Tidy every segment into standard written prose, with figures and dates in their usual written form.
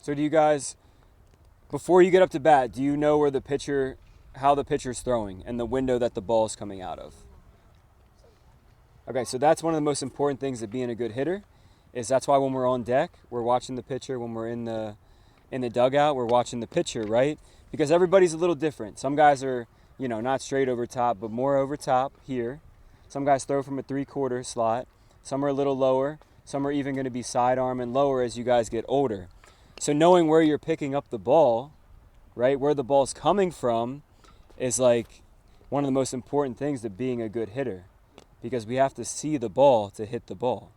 So do you guys, before you get up to bat, do you know how the pitcher's throwing and the window that the ball's coming out of? Okay, so that's one of the most important things of being a good hitter. That's why when we're on deck, we're watching the pitcher. When we're in the dugout, we're watching the pitcher, right? Because everybody's a little different. Some guys are, not straight over top, but more over top here. Some guys throw from a 3/4 slot. Some are a little lower. Some are even going to be sidearm and lower as you guys get older. So knowing where you're picking up the ball, right, where the ball's coming from, is like one of the most important things to being a good hitter, because we have to see the ball to hit the ball,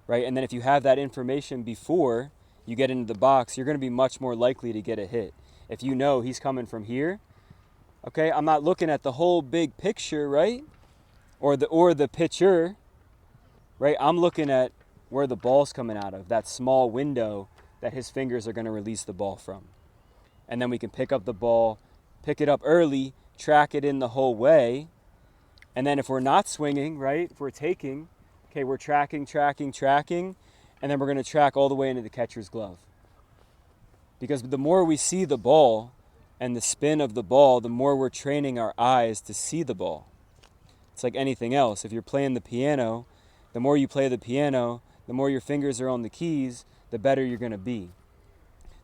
right? And then if you have that information before you get into the box, you're going to be much more likely to get a hit. If you know he's coming from here, okay, I'm not looking at the whole big picture, right? Or the pitcher, right? I'm looking at where the ball's coming out of, that small window that his fingers are going to release the ball from. And then we can pick up the ball, pick it up early, track it in the whole way. And then if we're not swinging, right, if we're taking, okay, we're tracking, and then we're going to track all the way into the catcher's glove. Because the more we see the ball and the spin of the ball, the more we're training our eyes to see the ball. It's like anything else. If you're playing the piano, the more you play the piano, the more your fingers are on the keys, the better you're going to be.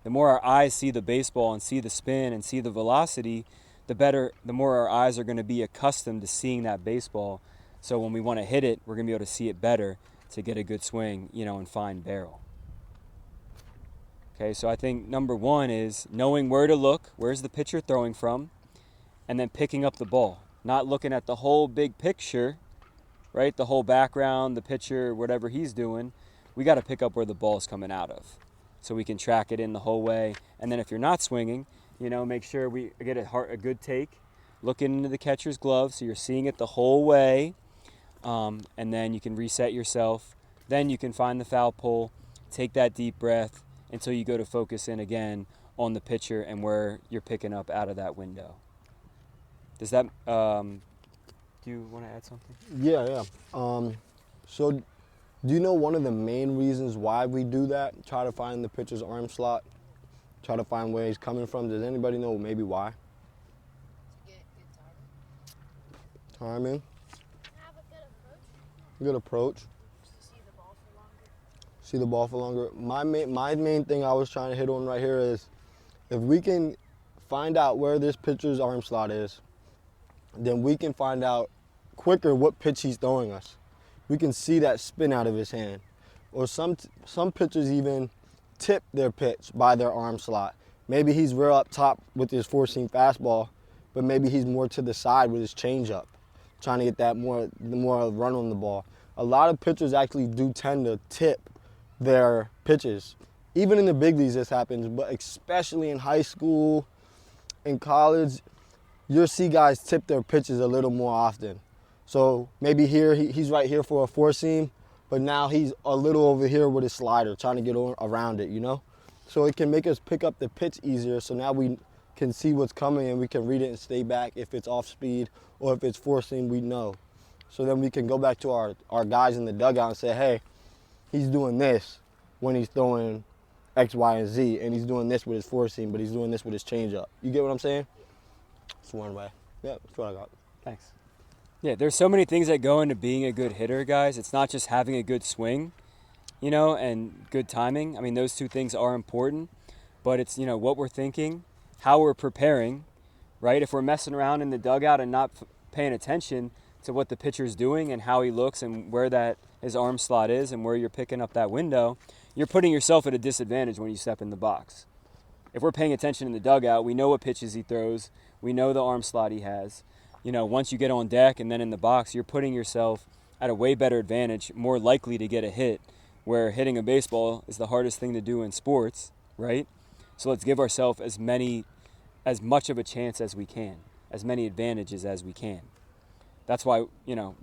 The more our eyes see the baseball and see the spin and see the velocity, the more our eyes are going to be accustomed to seeing that baseball. So when we want to hit it, we're going to be able to see it better to get a good swing, and fine barrel. Okay, so I think number one is knowing where to look, where's the pitcher throwing from, and then picking up the ball. Not looking at the whole big picture, right? The whole background, the pitcher, whatever he's doing. We got to pick up where the ball's coming out of so we can track it in the whole way. And then if you're not swinging, make sure we get a good take, looking into the catcher's glove so you're seeing it the whole way, and then you can reset yourself. Then you can find the foul pole, take that deep breath until you go to focus in again on the pitcher and where you're picking up out of that window. Does that, do you want to add something? Yeah. So do you know one of the main reasons why we do that? Try to find the pitcher's arm slot, try to find where he's coming from. Does anybody know maybe why? To get good Timing. Have a good approach. Good approach. Just to see the ball for longer. See the ball for longer. My main thing I was trying to hit on right here is if we can find out where this pitcher's arm slot is, then we can find out quicker what pitch he's throwing us. We can see that spin out of his hand. Or some pitchers even tip their pitch by their arm slot. Maybe he's real up top with his four-seam fastball, but maybe he's more to the side with his changeup, trying to get that more run on the ball. A lot of pitchers actually do tend to tip their pitches. Even in the big leagues this happens, but especially in high school, in college, you'll see guys tip their pitches a little more often. So maybe here he's right here for a four-seam, but now he's a little over here with his slider, trying to get around it, So it can make us pick up the pitch easier, so now we can see what's coming and we can read it and stay back. If it's off speed or if it's four-seam, we know. So then we can go back to our guys in the dugout and say, hey, he's doing this when he's throwing X, Y, and Z, and he's doing this with his four-seam, but he's doing this with his changeup. You get what I'm saying? That's one way. Yeah, that's what I got. Thanks. Yeah, there's so many things that go into being a good hitter, guys. It's not just having a good swing, and good timing. I mean, those two things are important, but it's, what we're thinking, how we're preparing, right? If we're messing around in the dugout and not paying attention to what the pitcher's doing and how he looks and where his arm slot is and where you're picking up that window, you're putting yourself at a disadvantage when you step in the box. If we're paying attention in the dugout, we know what pitches he throws. We know the arm slot he has. Once you get on deck and then in the box, you're putting yourself at a way better advantage, more likely to get a hit, where hitting a baseball is the hardest thing to do in sports, right? So let's give ourselves as much of a chance as we can, as many advantages as we can. That's why, what